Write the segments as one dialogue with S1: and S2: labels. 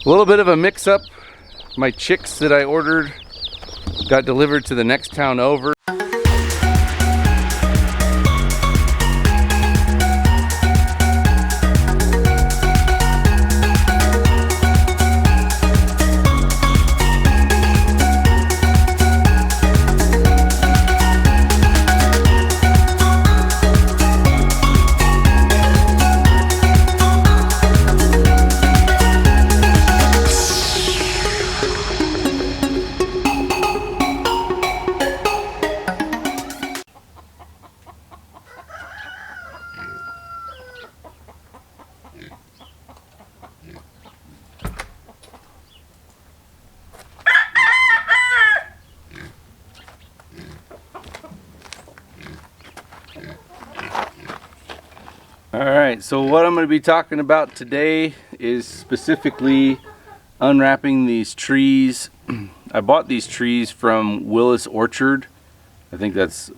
S1: A little bit of a mix-up. My chicks that I ordered got delivered to the next town over. Alright, so what I'm going to be talking about today is specifically unwrapping these trees. I bought these trees from Willis Orchard. I think that's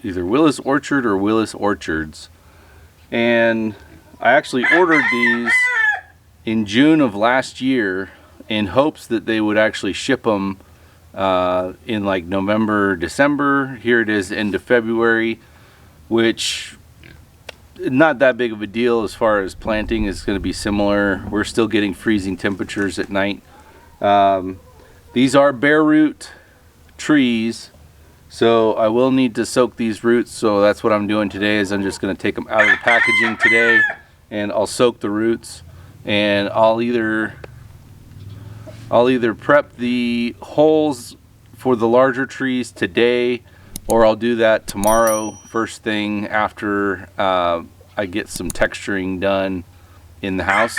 S1: either Willis Orchard or Willis Orchards. And I actually ordered these in June of last year in hopes that they would actually ship them in like November, December. Here it is, end of February, which not that big of a deal as far as planting is going to be similar. We're still getting freezing temperatures at night. These are bare root trees, so I will need to soak these roots. So that's what I'm doing today, is I'm just going to take them out of the packaging today and I'll soak the roots, and I'll either prep the holes for the larger trees today, or I'll do that tomorrow first thing after I get some texturing done in the house.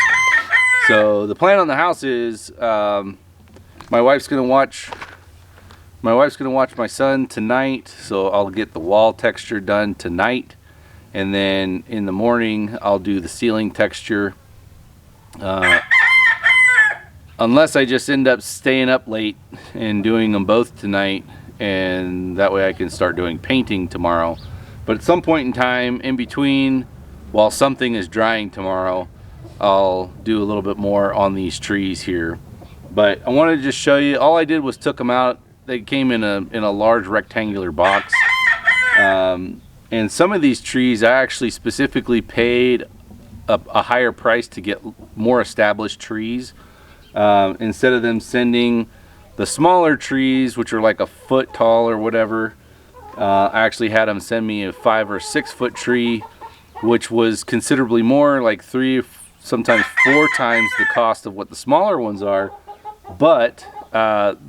S1: So the plan on the house is my wife's gonna watch my son tonight, so I'll get the wall texture done tonight, and then in the morning I'll do the ceiling texture, unless I just end up staying up late and doing them both tonight, and that way I can start doing painting tomorrow. But at some point in time in between, while something is drying tomorrow, I'll do a little bit more on these trees here. But I wanted to just show you, all I did was took them out. They came in a large rectangular box, and some of these trees I actually specifically paid a higher price to get more established trees, instead of them sending the smaller trees, which are like a foot tall or whatever. I actually had them send me a 5 or 6 foot tree, which was considerably more, like 3, sometimes 4 times the cost of what the smaller ones are. But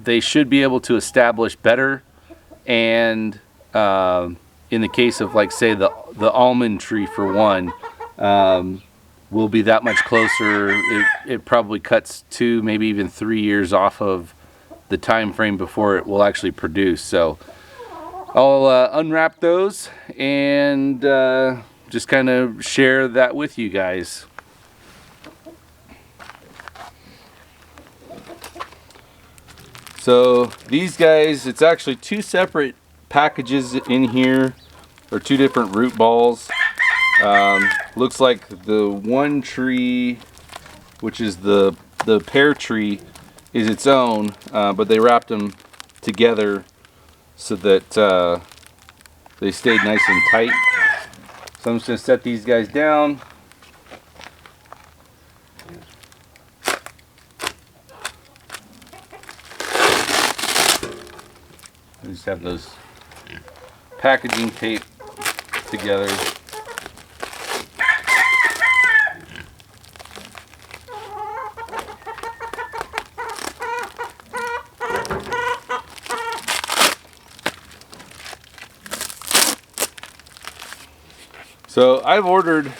S1: they should be able to establish better, and in the case of, like, say the almond tree for one, will be that much closer. It probably cuts 2, maybe even 3 years off of the time frame before it will actually produce. So I'll unwrap those and just kind of share that with you guys. So these guys, it's actually 2 separate packages in here, or 2 different root balls. Looks like the one tree, which is the pear tree, is its own, but they wrapped them together so that they stayed nice and tight. So I'm just going to set these guys down. I just have those packaging tape together. So I've ordered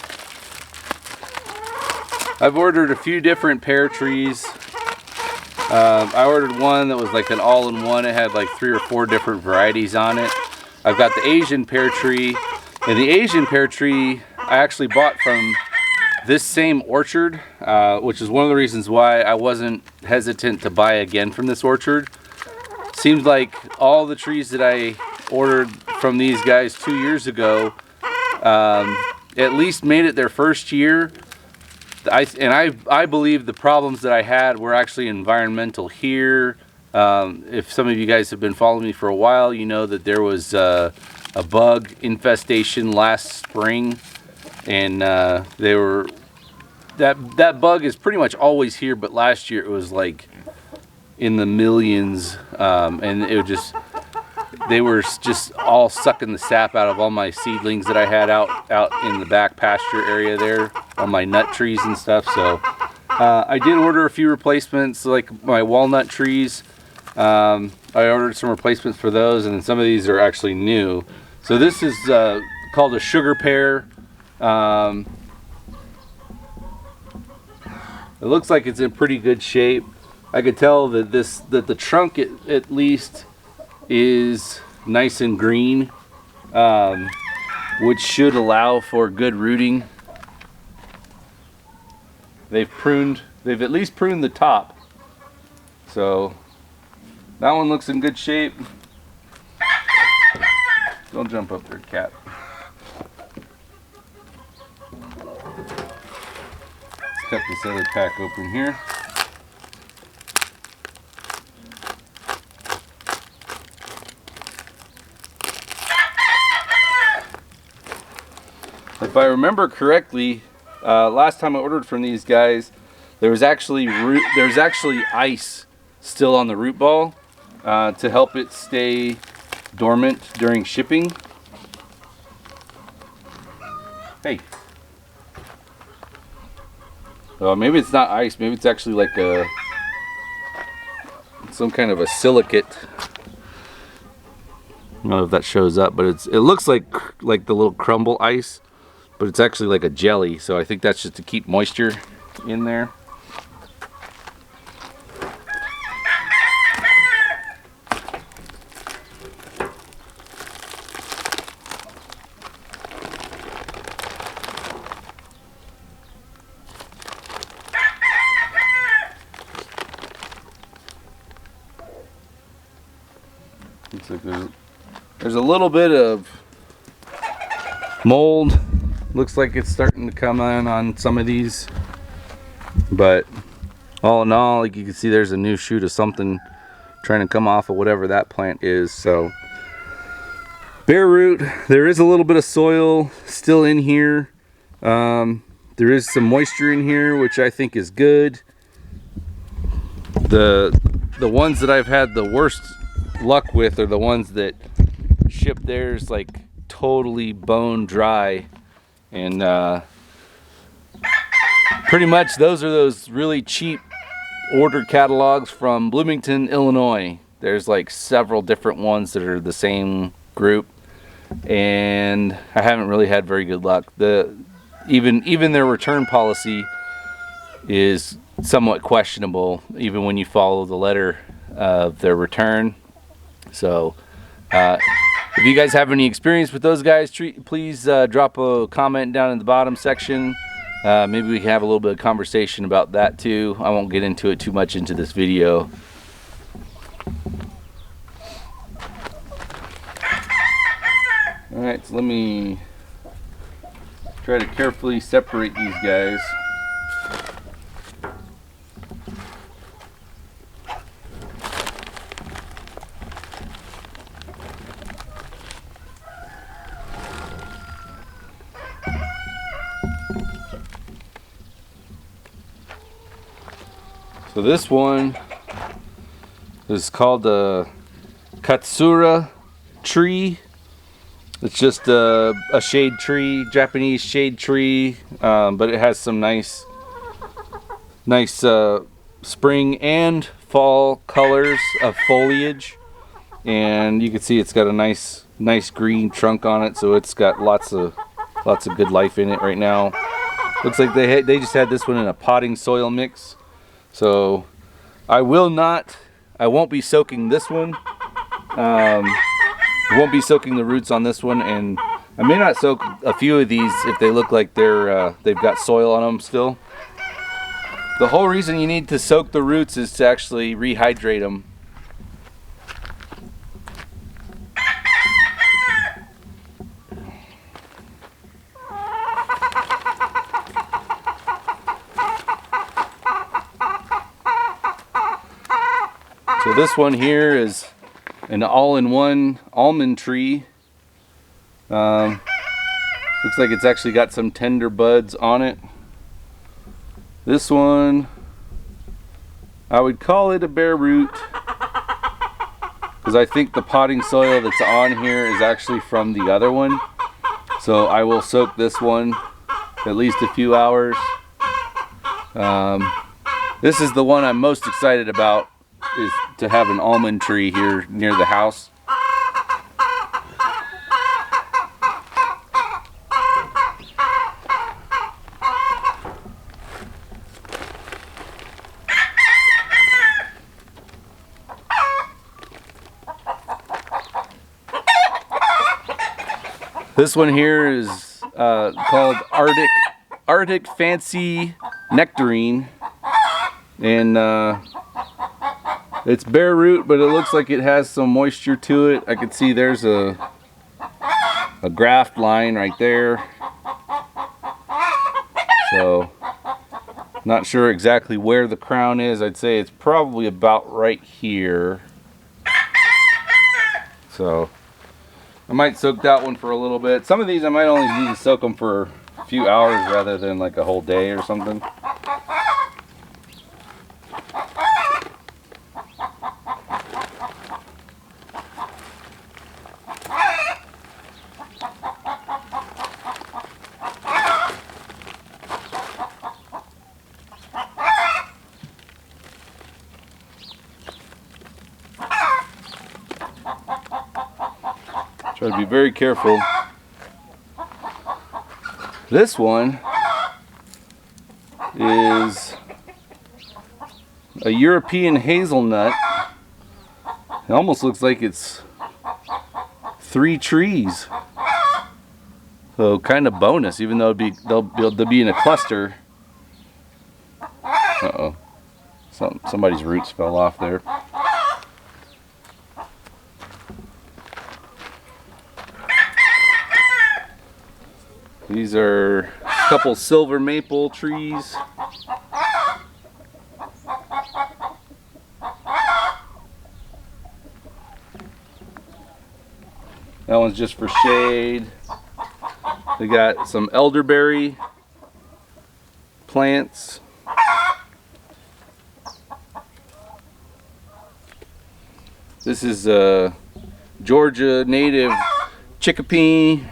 S1: a few different pear trees. I ordered one that was like an all-in-one. It had like 3 or 4 different varieties on it. I've got the Asian pear tree, and the Asian pear tree I actually bought from this same orchard, which is one of the reasons why I wasn't hesitant to buy again from this orchard. Seems like all the trees that I ordered from these guys 2 years ago at least made it their first year. I believe the problems that I had were actually environmental here. If some of you guys have been following me for a while, you know that there was a bug infestation last spring, and that bug is pretty much always here, but last year it was like in the millions, and they were just all sucking the sap out of all my seedlings that I had out in the back pasture area there on my nut trees and stuff. So I did order a few replacements, like my walnut trees. I ordered some replacements for those, and some of these are actually new. So this is called a sugar pear. It looks like it's in pretty good shape. I could tell that the trunk at least is nice and green, which should allow for good rooting. They've at least pruned the top, so that one looks in good shape. Don't jump up there, cat. Let's cut this other pack open here. If I remember correctly, last time I ordered from these guys, there's actually ice still on the root ball to help it stay dormant during shipping. Hey. Maybe it's not ice. Maybe it's actually like some kind of a silicate. I don't know if that shows up, but it looks like the little crumble ice. But it's actually like a jelly, so I think that's just to keep moisture in there. Looks like there's a little bit of mold. Looks like it's starting to come in on some of these, but all in all, like you can see, there's a new shoot of something trying to come off of whatever that plant is. So bare root. There is a little bit of soil still in here. There is some moisture in here, which I think is good. The ones that I've had the worst luck with are the ones that ship theirs like totally bone dry. And pretty much those are those really cheap order catalogs from Bloomington, Illinois. There's like several different ones that are the same group, and I haven't really had very good luck. Even their return policy is somewhat questionable, even when you follow the letter of their return. So if you guys have any experience with those guys, please drop a comment down in the bottom section. Maybe we can have a little bit of conversation about that too. I won't get into it too much into this video. Alright, so let me try to carefully separate these guys. So this one is called the Katsura tree. It's just a shade tree, Japanese shade tree, but it has some nice spring and fall colors of foliage, and you can see it's got a nice green trunk on it, so it's got lots of good life in it right now. Looks like they just had this one in a potting soil mix. So I won't be soaking this one. Won't be soaking the roots on this one, and I may not soak a few of these if they look like they've got soil on them still. The whole reason you need to soak the roots is to actually rehydrate them. So this one here is an all-in-one almond tree. Looks like it's actually got some tender buds on it. This one, I would call it a bare root, because I think the potting soil that's on here is actually from the other one. So I will soak this one at least a few hours. This is the one I'm most excited about, is to have an almond tree here near the house. This one here is called Arctic Fancy Nectarine, and it's bare root, but it looks like it has some moisture to it. I can see there's a graft line right there, so not sure exactly where the crown is. I'd say it's probably about right here. So I might soak that one for a little bit. Some of these I might only need to soak them for a few hours rather than like a whole day or something. Try to be very careful. This one is a European hazelnut. It almost looks like it's 3 trees. So kind of bonus, even though they'll be in a cluster. Uh-oh. Somebody's roots fell off there. These are a couple silver maple trees. That one's just for shade. They got some elderberry plants. This is a Georgia native chickpea.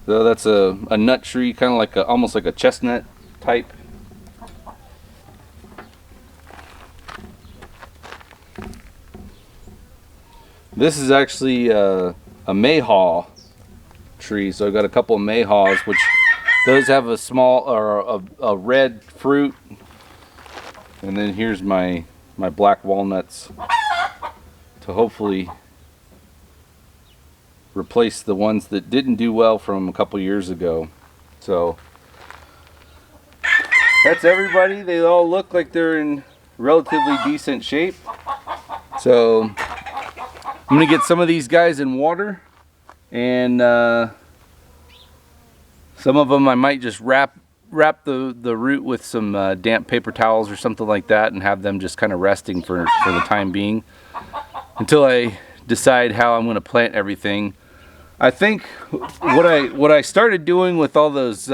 S1: So that's a nut tree, kind of like almost like a chestnut type. This is actually a mayhaw tree. So I've got a couple of mayhaws, which those have a small or a red fruit. And then here's my black walnuts to hopefully replace the ones that didn't do well from a couple years ago. So that's everybody. They all look like they're in relatively decent shape. So I'm gonna get some of these guys in water, and some of them I might just wrap the root with some damp paper towels or something like that, and have them just kind of resting for the time being until I decide how I'm going to plant everything. I think what I started doing with all those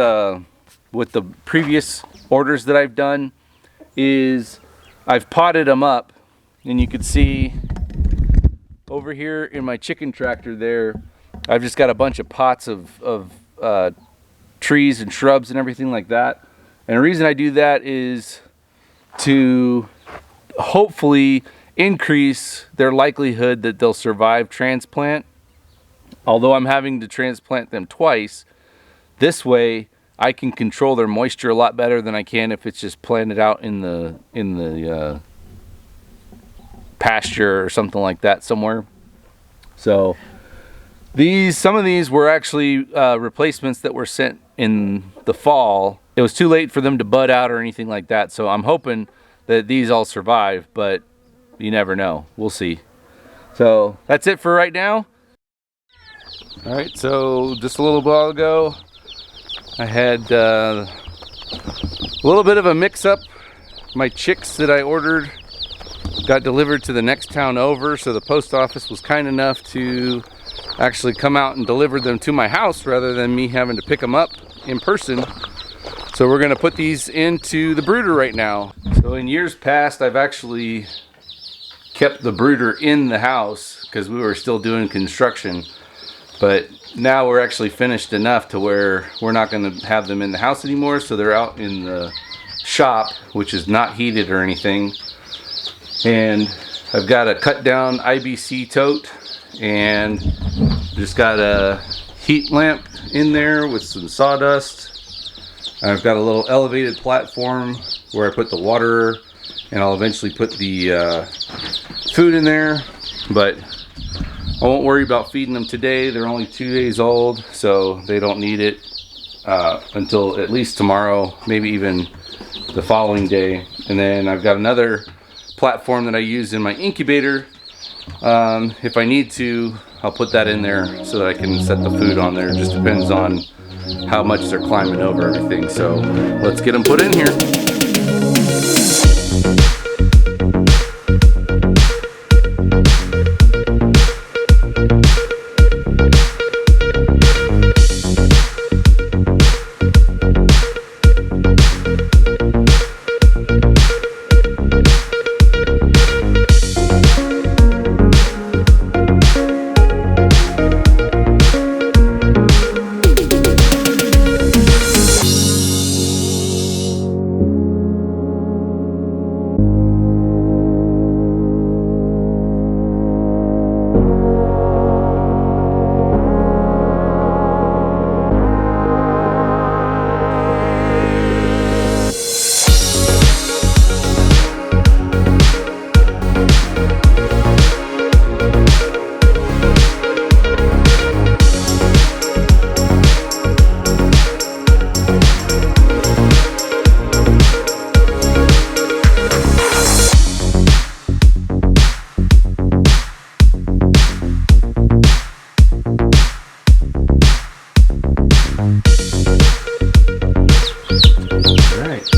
S1: with the previous orders that I've done is I've potted them up, and you can see over here in my chicken tractor there, I've just got a bunch of pots of trees and shrubs and everything like that. And the reason I do that is to hopefully increase their likelihood that they'll survive transplant. Although I'm having to transplant them twice, this way I can control their moisture a lot better than I can if it's just planted out in the pasture or something like that somewhere. So some of these were actually replacements that were sent in the fall. It was too late for them to bud out or anything like that, so I'm hoping that these all survive, but you never know. We'll see. So that's it for right now. All right, so just a little while ago I had a little bit of a mix-up. My chicks that I ordered got delivered to the next town over, so the post office was kind enough to actually come out and deliver them to my house rather than me having to pick them up in person. So we're gonna put these into the brooder right now. So in years past, I've actually kept the brooder in the house because we were still doing construction, but now we're actually finished enough to where we're not going to have them in the house anymore, so they're out in the shop, which is not heated or anything. And I've got a cut down IBC tote, and just got a heat lamp in there with some sawdust. I've got a little elevated platform where I put the water, and I'll eventually put the food in there, but I won't worry about feeding them today. They're only 2 days old, so they don't need it until at least tomorrow, maybe even the following day. And then I've got another platform that I use in my incubator. If I need to, I'll put that in there so that I can set the food on there. It just depends on how much they're climbing over everything. So let's get them put in here.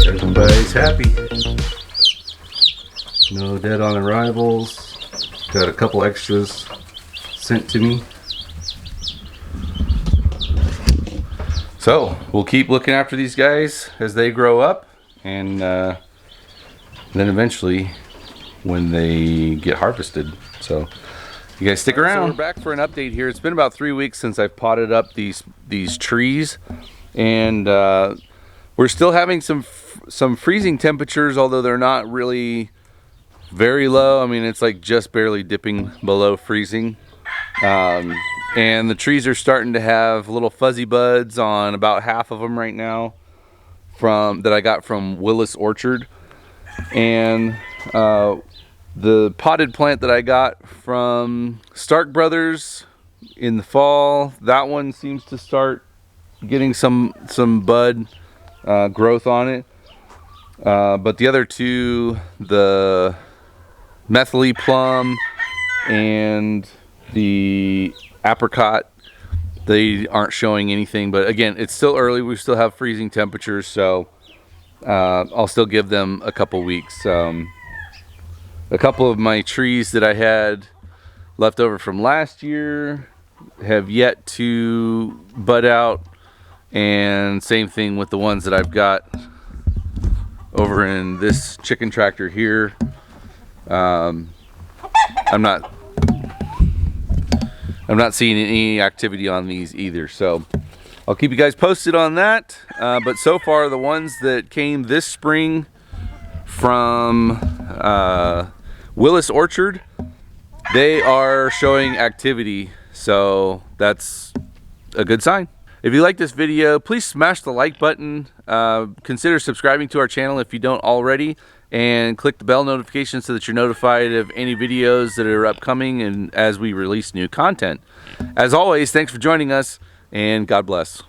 S1: Everybody's happy. No dead on arrivals. Got a couple extras sent to me. So we'll keep looking after these guys as they grow up, and then eventually when they get harvested. So you guys stick around. So we're back for an update here. It's been about 3 weeks since I've potted up these trees, and we're still having some freezing temperatures, although they're not really very low. I mean, it's like just barely dipping below freezing. And the trees are starting to have little fuzzy buds on about half of them right now that I got from Willis Orchard. And the potted plant that I got from Stark Brothers in the fall, that one seems to start getting some bud growth on it. But the other two, the Methyl plum and the apricot, they aren't showing anything. But again, it's still early. We still have freezing temperatures, so I'll still give them a couple weeks. A couple of my trees that I had left over from last year have yet to bud out, and same thing with the ones that I've got over in this chicken tractor here. I'm not seeing any activity on these either, so I'll keep you guys posted on that. But so far, the ones that came this spring from Willis Orchard, they are showing activity, so that's a good sign. If you like this video, please smash the like button. Consider subscribing to our channel if you don't already, and click the bell notification so that you're notified of any videos that are upcoming and as we release new content. As always, thanks for joining us, and God bless.